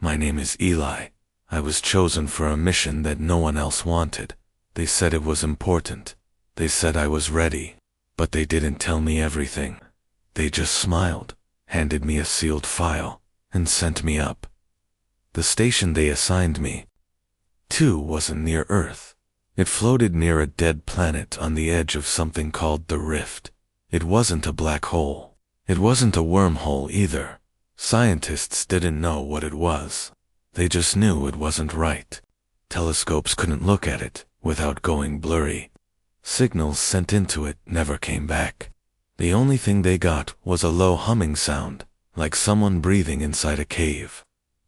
My name is Eli. I was chosen for a mission that no one else wanted. They said it was important. They said I was ready. But they didn't tell me everything. They just smiled, handed me a sealed file, and sent me up. The station they assigned me to wasn't near Earth. It floated near a dead planet on the edge of something called the Rift. It wasn't a black hole. It wasn't a wormhole either. Scientists didn't know what it was. They just knew it wasn't right. Telescopes couldn't look at it without going blurry. Signals sent into it never came back. The only thing they got was a low humming sound, like someone breathing inside a cave.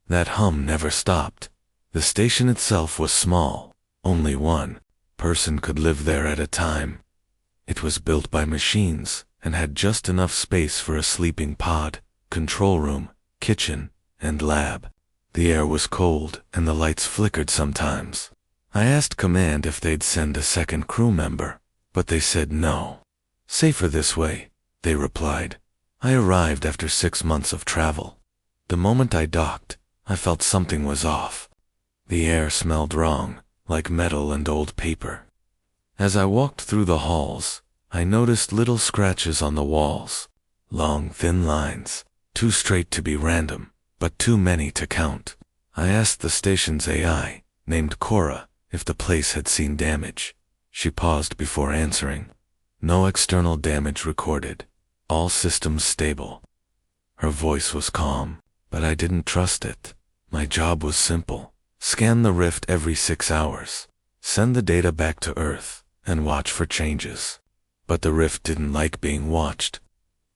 That hum never stopped. The station itself was small. Only one person could live there at a time. It was built by machines and had just enough space for a sleeping pod, control room, kitchen, and lab. The air was cold and the lights flickered sometimes. I asked command if they'd send a second crew member, but they said no. Safer this way, they replied. I arrived after 6 months of travel. The moment I docked, I felt something was off. The air smelled wrong, like metal and old paper. As I walked through the halls, I noticed little scratches on the walls. Long, thin lines, too straight to be random, but too many to count. I asked the station's AI, named Cora, if the place had seen damage. She paused before answering. No external damage recorded. All systems stable. Her voice was calm, but I didn't trust it. My job was simple. Scan the rift every 6 hours. Send the data back to Earth, and watch for changes. But the rift didn't like being watched.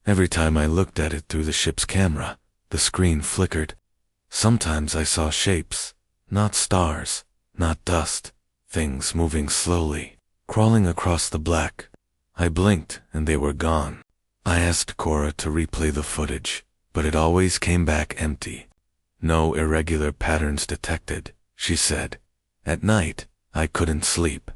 Every time I looked at it through the ship's camera, the screen flickered. Sometimes I saw shapes, not stars, not dust, things moving slowly, crawling across the black. I blinked and they were gone. I asked Cora to replay the footage, but it always came back empty. No irregular patterns detected, she said. At night, I couldn't sleep.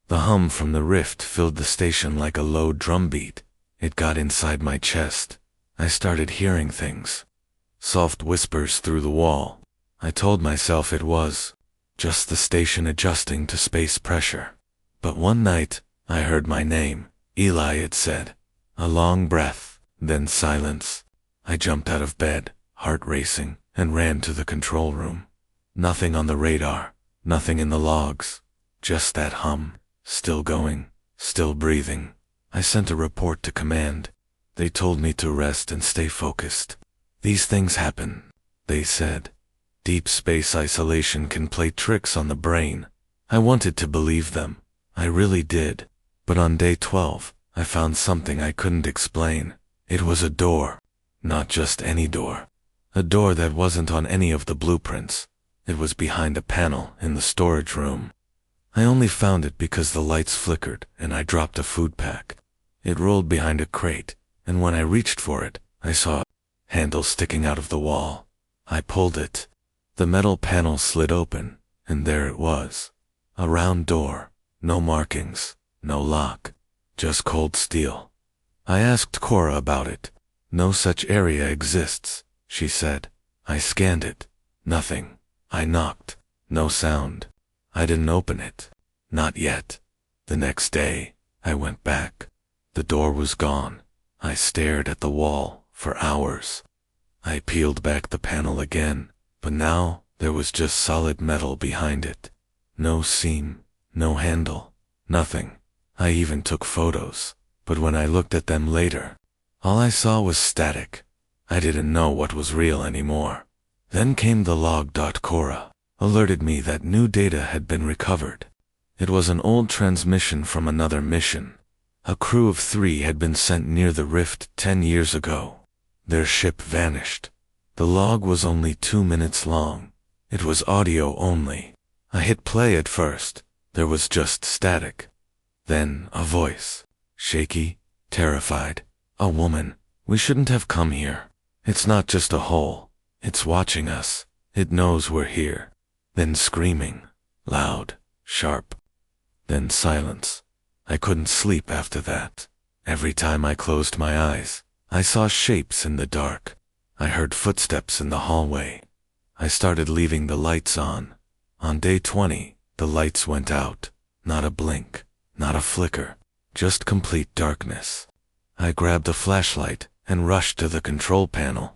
The hum from the rift filled the station like a low drumbeat. It got inside my chest. I started hearing things. Soft whispers through the wall. I told myself it was just the station adjusting to space pressure. But one night, I heard my name. Eli, it said. A long breath, then silence. I jumped out of bed, heart racing, and ran to the control room. Nothing on the radar, nothing in the logs. Just that hum, still going, still breathing. I sent a report to command. They told me to rest and stay focused. These things happen, they said. Deep space isolation can play tricks on the brain. I wanted to believe them. I really did. But on day 12, I found something I couldn't explain. It was a door. Not just any door. A door that wasn't on any of the blueprints. It was behind a panel in the storage room. I only found it because the lights flickered and I dropped a food pack. It rolled behind a crate, and when I reached for it, I saw a handle sticking out of the wall. I pulled it. The metal panel slid open, and there it was. A round door. No markings, no lock, just cold steel. I asked Cora about it. No such area exists, she said. I scanned it. Nothing. I knocked. No sound. I didn't open it. Not yet. The next day, I went back. The door was gone. I stared at the wall for hours. I peeled back the panel again, but now there was just solid metal behind it. No seam, no handle, nothing. I even took photos, but when I looked at them later, all I saw was static. I didn't know what was real anymore. Then came the log. Cora alerted me that new data had been recovered. It was an old transmission from another mission. A crew of 3 had been sent near the rift 10 years ago. Their ship vanished. The log was only 2 minutes long. It was audio only. I hit play at first. There was just static. Then a voice. Shaky, terrified. A woman. We shouldn't have come here. It's not just a hole. It's watching us. It knows we're here. Then screaming. Loud. Sharp. Then silence. I couldn't sleep after that. Every time I closed my eyes, I saw shapes in the dark. I heard footsteps in the hallway. I started leaving the lights on. On day 20, the lights went out. Not a blink, not a flicker, just complete darkness. I grabbed a flashlight and rushed to the control panel.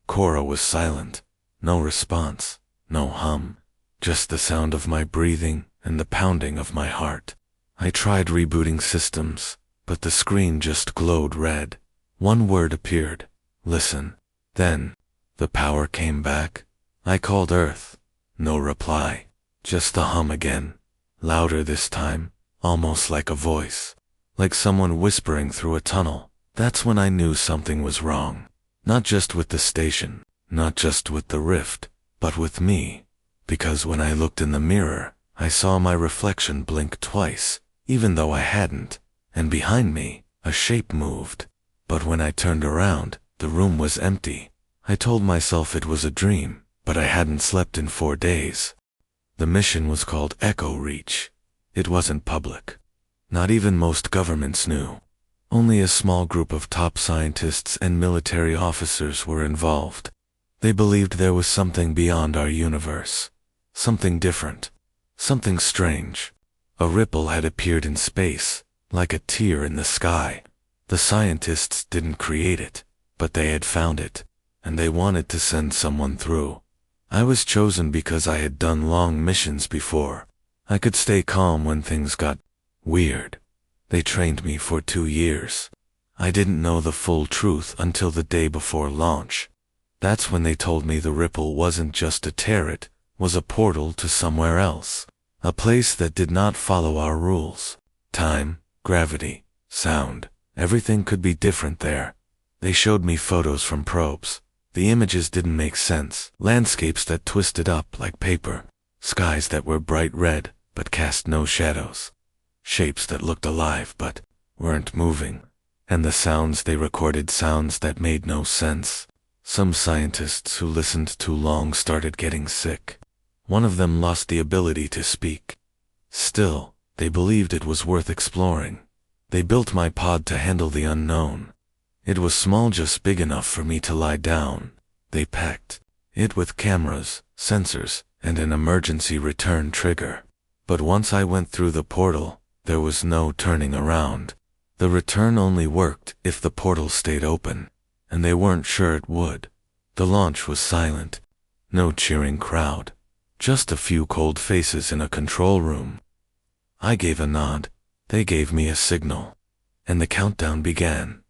Cora was silent. No response, no hum, just the sound of my breathing and the pounding of my heart. I tried rebooting systems, but the screen just glowed red. One word appeared: listen. Then, the power came back. I called Earth. No reply. Just the hum again. Louder this time, almost like a voice. Like someone whispering through a tunnel. That's when I knew something was wrong. Not just with the station, not just with the rift, but with me. Because when I looked in the mirror, I saw my reflection blink twice, even though I hadn't. And behind me, a shape moved. But when I turned around, the room was empty. I told myself it was a dream, but I hadn't slept in 4 days. The mission was called Echo Reach. It wasn't public. Not even most governments knew. Only a small group of top scientists and military officers were involved. They believed there was something beyond our universe. Something different. Something strange. A ripple had appeared in space, like a tear in the sky. The scientists didn't create it, but they had found it, and they wanted to send someone through. I was chosen because I had done long missions before. I could stay calm when things got weird. They trained me for 2 years. I didn't know the full truth until the day before launch. That's when they told me the ripple wasn't just a tear, it was a portal to somewhere else. A place that did not follow our rules. Time, gravity, sound, everything could be different there. They showed me photos from probes. The images didn't make sense. Landscapes that twisted up like paper. Skies that were bright red, but cast no shadows. Shapes that looked alive, but weren't moving. And the sounds they recorded, sounds that made no sense. Some scientists who listened too long started getting sick. One of them lost the ability to speak. Still, they believed it was worth exploring. They built my pod to handle the unknown. It was small, just big enough for me to lie down. They packed it with cameras, sensors, and an emergency return trigger. But once I went through the portal, there was no turning around. The return only worked if the portal stayed open, and they weren't sure it would. The launch was silent. No cheering crowd. Just a few cold faces in a control room. I gave a nod. They gave me a signal. And the countdown began.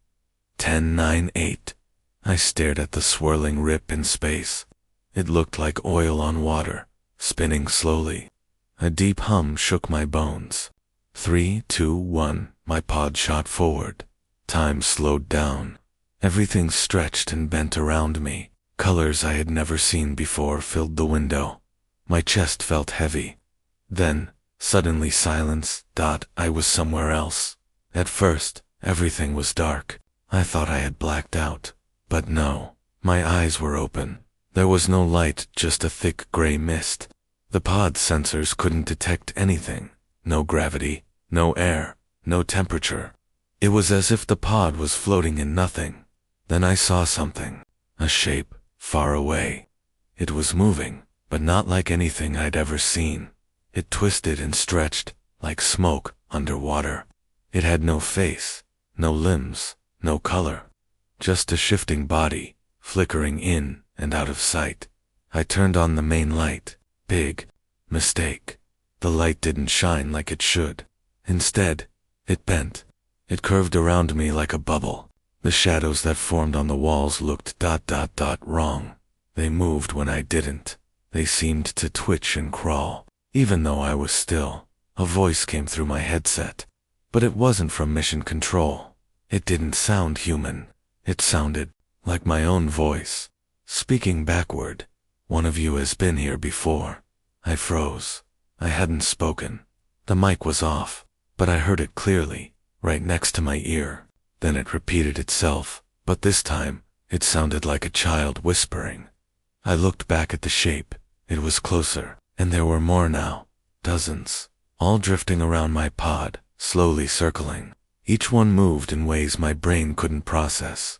10, 9, 8. I stared at the swirling rip in space. It looked like oil on water, spinning slowly. A deep hum shook my bones. 3, 2, 1. My pod shot forward. Time slowed down. Everything stretched and bent around me. Colors I had never seen before filled the window. My chest felt heavy. Then, suddenly silence. I was somewhere else. At first, everything was dark. I thought I had blacked out. But no, my eyes were open. There was no light, just a thick gray mist. The pod sensors couldn't detect anything. No gravity, no air, no temperature. It was as if the pod was floating in nothing. Then I saw something. A shape, far away. It was moving, but not like anything I'd ever seen. It twisted and stretched, like smoke, underwater. It had no face, no limbs, no color. Just a shifting body, flickering in and out of sight. I turned on the main light. Big mistake. The light didn't shine like it should. Instead, it bent. It curved around me like a bubble. The shadows that formed on the walls looked wrong. They moved when I didn't. They seemed to twitch and crawl, even though I was still. A voice came through my headset. But it wasn't from mission control. It didn't sound human. It sounded like my own voice, speaking backward. One of you has been here before. I froze. I hadn't spoken. The mic was off, but I heard it clearly, right next to my ear. Then it repeated itself, but this time, it sounded like a child whispering. I looked back at the shape. It was closer, and there were more now. Dozens, all drifting around my pod, slowly circling. Each one moved in ways my brain couldn't process.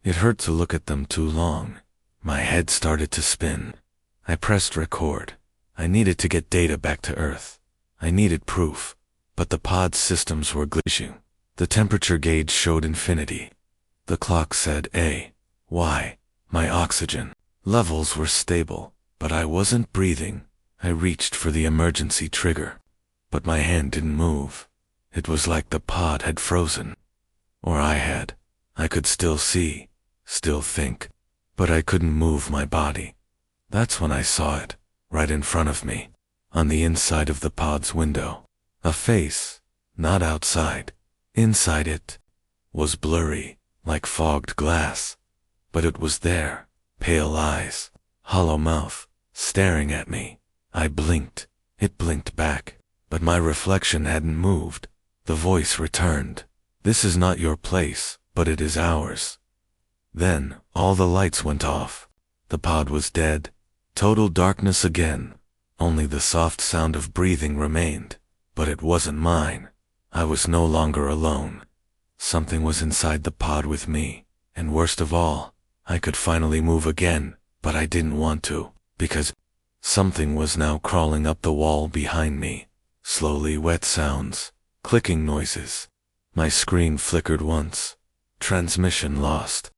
It hurt to look at them too long. My head started to spin. I pressed record. I needed to get data back to Earth. I needed proof. But the pod's systems were glitching. The temperature gauge showed infinity. The clock said AY. My oxygen levels were stable, but I wasn't breathing. I reached for the emergency trigger, but my hand didn't move. It was like the pod had frozen. Or I had. I could still see, still think, but I couldn't move my body. That's when I saw it, right in front of me, on the inside of the pod's window. A face, not outside. Inside it was blurry, like fogged glass. But it was there, pale eyes, hollow mouth, staring at me. I blinked. It blinked back, but my reflection hadn't moved. The voice returned. This is not your place, but it is ours. Then, all the lights went off. The pod was dead. Total darkness again. Only the soft sound of breathing remained. But it wasn't mine. I was no longer alone. Something was inside the pod with me, and worst of all, I could finally move again, but I didn't want to, because something was now crawling up the wall behind me. Slowly wet sounds, clicking noises. My screen flickered once. Transmission lost.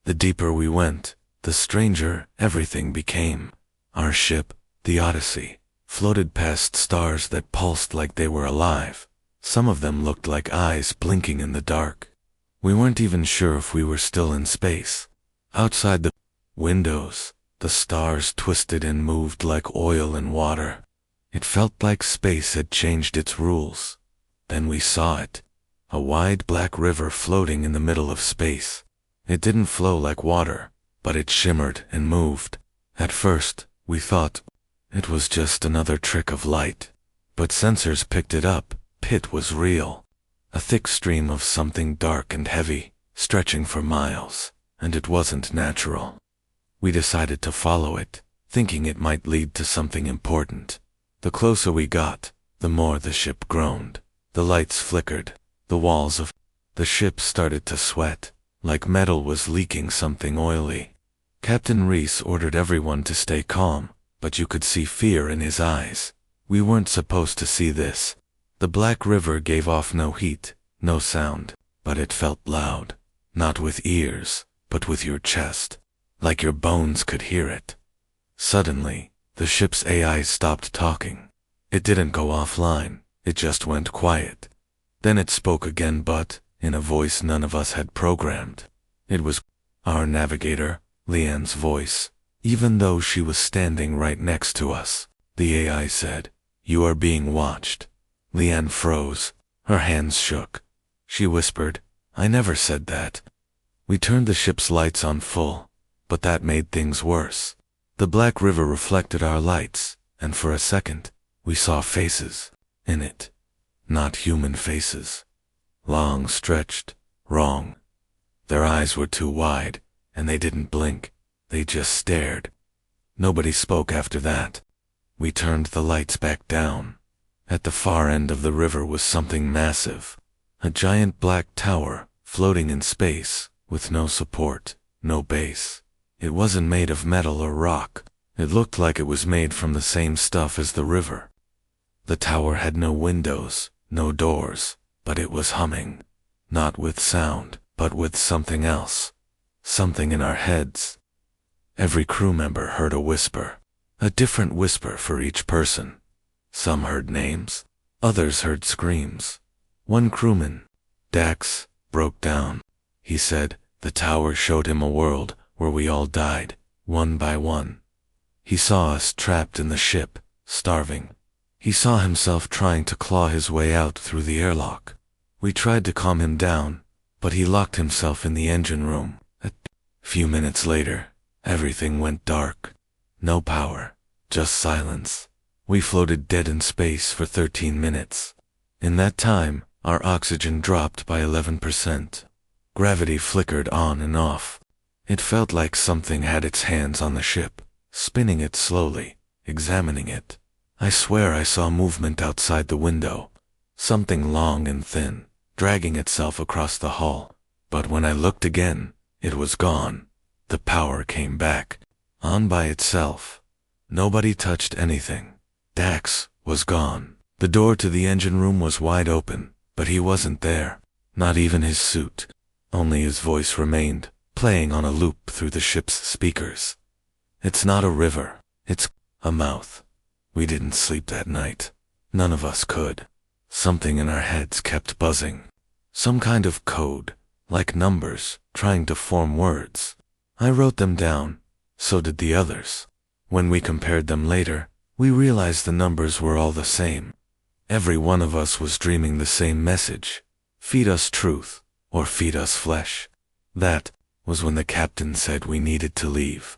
The deeper we went, the stranger everything became. Our ship, the Odyssey, floated past stars that pulsed like they were alive. Some of them looked like eyes blinking in the dark. We weren't even sure if we were still in space. Outside the windows, the stars twisted and moved like oil in water. It felt like space had changed its rules. Then we saw it. A wide black river floating in the middle of space. It didn't flow like water, but it shimmered and moved. At first, we thought it was just another trick of light. But sensors picked it up. It was real. A thick stream of something dark and heavy, stretching for miles, and it wasn't natural. We decided to follow it, thinking it might lead to something important. The closer we got, the more the ship groaned. The lights flickered. The walls of the ship started to sweat, like metal was leaking something oily. Captain Reese ordered everyone to stay calm, but you could see fear in his eyes. We weren't supposed to see this. The black river gave off no heat, no sound, but it felt loud. Not with ears, but with your chest. Like your bones could hear it. Suddenly, the ship's AI stopped talking. It didn't go offline, it just went quiet. Then it spoke again, but in a voice none of us had programmed. It was our navigator, Leanne's voice. Even though she was standing right next to us, the AI said, "You are being watched." Leanne froze. Her hands shook. She whispered, "I never said that." We turned the ship's lights on full, but that made things worse. The black river reflected our lights, and for a second, we saw faces in it. Not human faces. Long, stretched, wrong. Their eyes were too wide, and they didn't blink. They just stared. Nobody spoke after that. We turned the lights back down. At the far end of the river was something massive. A giant black tower, floating in space, with no support, no base. It wasn't made of metal or rock. It looked like it was made from the same stuff as the river. The tower had no windows, no doors, but it was humming. Not with sound, but with something else. Something in our heads. Every crew member heard a whisper. A different whisper for each person. Some heard names, others heard screams. One crewman, Dax, broke down. He said the tower showed him a world where we all died, one by one. He saw us trapped in the ship, starving. He saw himself trying to claw his way out through the airlock. We tried to calm him down, but he locked himself in the engine room. A few minutes later, everything went dark. No power, just silence. We floated dead in space for 13 minutes. In that time, our oxygen dropped by 11%. Gravity flickered on and off. It felt like something had its hands on the ship, spinning it slowly, examining it. I swear I saw movement outside the window. Something long and thin, dragging itself across the hull. But when I looked again, it was gone. The power came back, on by itself. Nobody touched anything. Dax was gone. The door to the engine room was wide open, but he wasn't there. Not even his suit. Only his voice remained, playing on a loop through the ship's speakers. It's not a river. It's a mouth. We didn't sleep that night. None of us could. Something in our heads kept buzzing. Some kind of code, like numbers, trying to form words. I wrote them down. So did the others. When we compared them later, we realized the numbers were all the same. Every one of us was dreaming the same message. Feed us truth, or feed us flesh. That was when the captain said we needed to leave.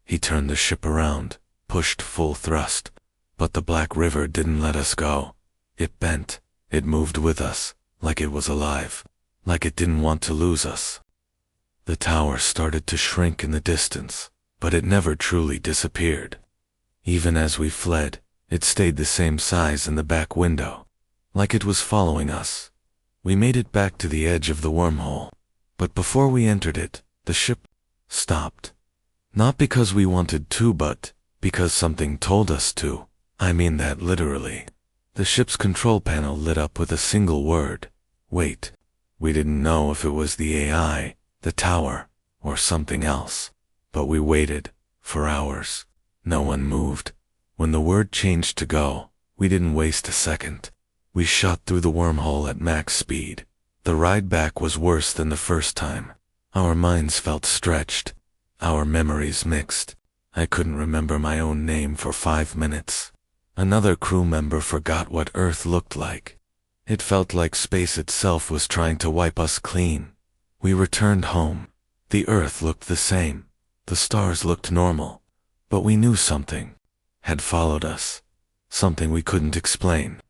He turned the ship around, pushed full thrust, but the Black River didn't let us go. It bent, it moved with us, like it was alive, like it didn't want to lose us. The tower started to shrink in the distance, but it never truly disappeared. Even as we fled, it stayed the same size in the back window, like it was following us. We made it back to the edge of the wormhole, but before we entered it, the ship stopped. Not because we wanted to, but because something told us to. I mean that literally. The ship's control panel lit up with a single word. Wait. We didn't know if it was the AI, the tower, or something else. But we waited, for hours. No one moved. When the word changed to go, we didn't waste a second. We shot through the wormhole at max speed. The ride back was worse than the first time. Our minds felt stretched. Our memories mixed. I couldn't remember my own name for 5 minutes. Another crew member forgot what Earth looked like. It felt like space itself was trying to wipe us clean. We returned home. The Earth looked the same. The stars looked normal. But we knew something had followed us. Something we couldn't explain.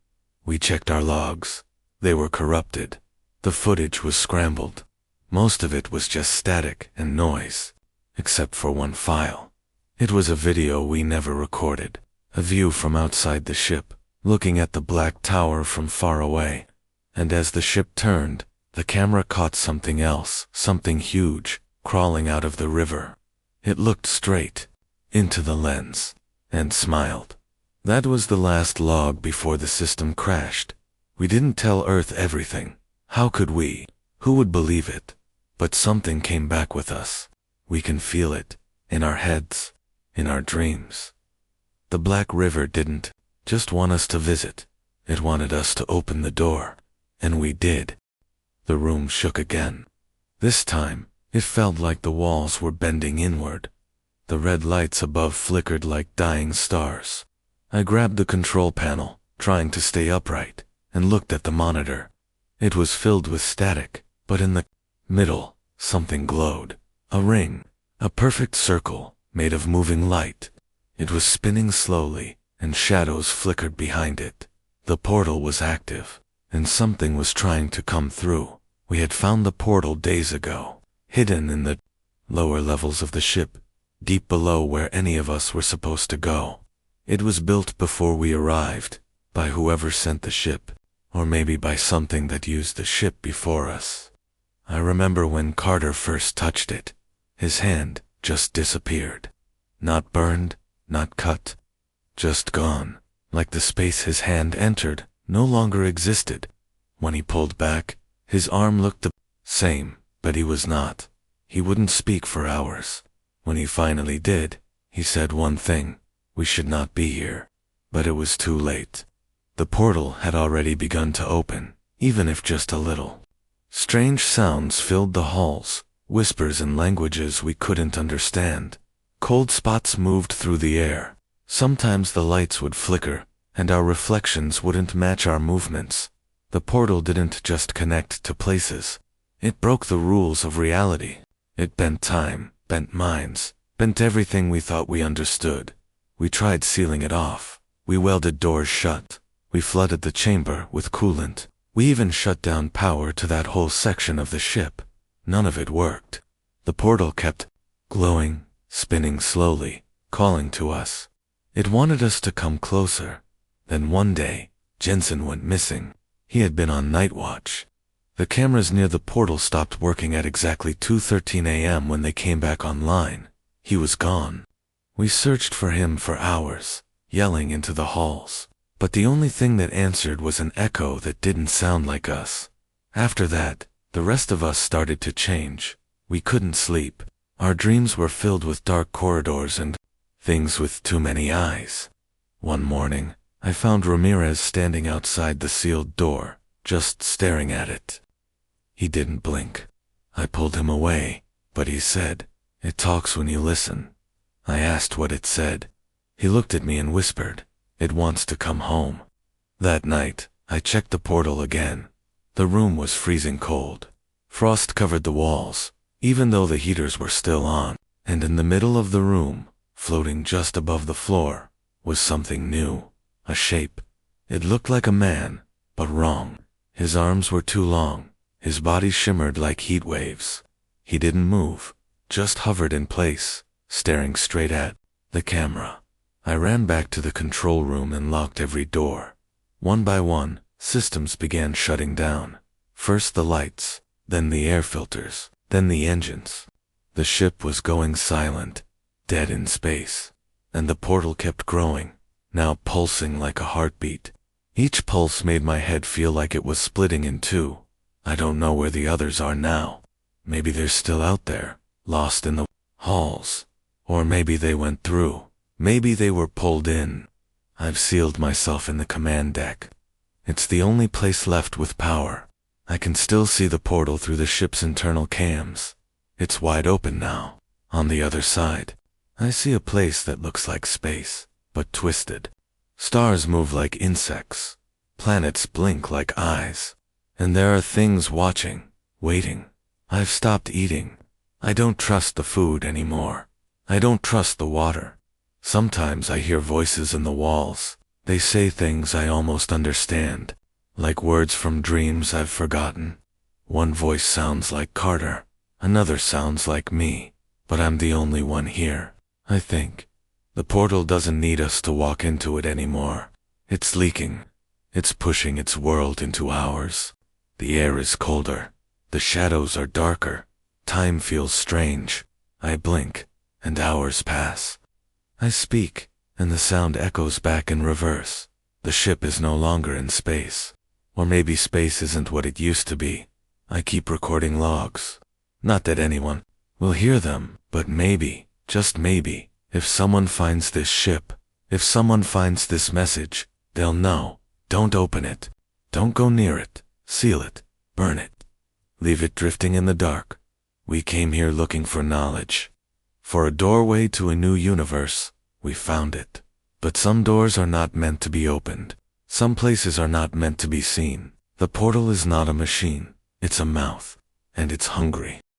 We checked our logs. They were corrupted. The footage was scrambled. Most of it was just static and noise, except for one file. It was a video we never recorded. A view from outside the ship, looking at the black tower from far away. And as the ship turned, the camera caught something else, something huge, crawling out of the river. It looked straight into the lens and smiled. That was the last log before the system crashed. We didn't tell Earth everything. How could we? Who would believe it? But something came back with us. We can feel it, in our heads, in our dreams. The Black River didn't just want us to visit. It wanted us to open the door. And we did. The room shook again. This time, it felt like the walls were bending inward. The red lights above flickered like dying stars. I grabbed the control panel, trying to stay upright, and looked at the monitor. It was filled with static, but in the middle, something glowed. A ring. A perfect circle, made of moving light. It was spinning slowly, and shadows flickered behind it. The portal was active, and something was trying to come through. We had found the portal days ago, hidden in the lower levels of the ship, deep below where any of us were supposed to go. It was built before we arrived, by whoever sent the ship, or maybe by something that used the ship before us. I remember when Carter first touched it. His hand just disappeared. Not burned, not cut, just gone, like the space his hand entered no longer existed. When he pulled back, his arm looked the same, but he was not. He wouldn't speak for hours. When he finally did, he said one thing: we should not be here. But it was too late. The portal had already begun to open, even if just a little. Strange sounds filled the halls, whispers in languages we couldn't understand. Cold spots moved through the air. Sometimes the lights would flicker, and our reflections wouldn't match our movements. The portal didn't just connect to places. It broke the rules of reality. It bent time, bent minds, bent everything we thought we understood. We tried sealing it off. We welded doors shut. We flooded the chamber with coolant. We even shut down power to that whole section of the ship. None of it worked. The portal kept glowing, spinning slowly, calling to us. It wanted us to come closer. Then one day, Jensen went missing. He had been on night watch. The cameras near the portal stopped working at exactly 2:13 a.m. when they came back online. He was gone. We searched for him for hours, yelling into the halls. But the only thing that answered was an echo that didn't sound like us. After that, the rest of us started to change. We couldn't sleep. Our dreams were filled with dark corridors and things with too many eyes. One morning, I found Ramirez standing outside the sealed door, just staring at it. He didn't blink. I pulled him away, but he said, "It talks when you listen." I asked what it said. He looked at me and whispered, "It wants to come home." That night, I checked the portal again. The room was freezing cold. Frost covered the walls, even though the heaters were still on. And in the middle of the room, floating just above the floor, was something new. A shape. It looked like a man, but wrong. His arms were too long. His body shimmered like heat waves. He didn't move, just hovered in place, staring straight at the camera. I ran back to the control room and locked every door. One by one, systems began shutting down. First the lights, then the air filters, then the engines. The ship was going silent, dead in space. And the portal kept growing, now pulsing like a heartbeat. Each pulse made my head feel like it was splitting in two. I don't know where the others are now. Maybe they're still out there, lost in the halls. Or maybe they went through. Maybe they were pulled in. I've sealed myself in the command deck. It's the only place left with power. I can still see the portal through the ship's internal cams. It's wide open now. On the other side, I see a place that looks like space, but twisted. Stars move like insects. Planets blink like eyes. And there are things watching, waiting. I've stopped eating. I don't trust the food anymore. I don't trust the water. Sometimes I hear voices in the walls. They say things I almost understand, like words from dreams I've forgotten. One voice sounds like Carter, another sounds like me, but I'm the only one here, I think. The portal doesn't need us to walk into it anymore. It's leaking. It's pushing its world into ours. The air is colder. The shadows are darker. Time feels strange. I blink, and hours pass. I speak, and the sound echoes back in reverse. The ship is no longer in space. Or maybe space isn't what it used to be. I keep recording logs. Not that anyone will hear them, but maybe, just maybe, if someone finds this ship, if someone finds this message, they'll know. Don't open it. Don't go near it. Seal it. Burn it. Leave it drifting in the dark. We came here looking for knowledge. For a doorway to a new universe. We found it. But some doors are not meant to be opened. Some places are not meant to be seen. The portal is not a machine. It's a mouth. And it's hungry.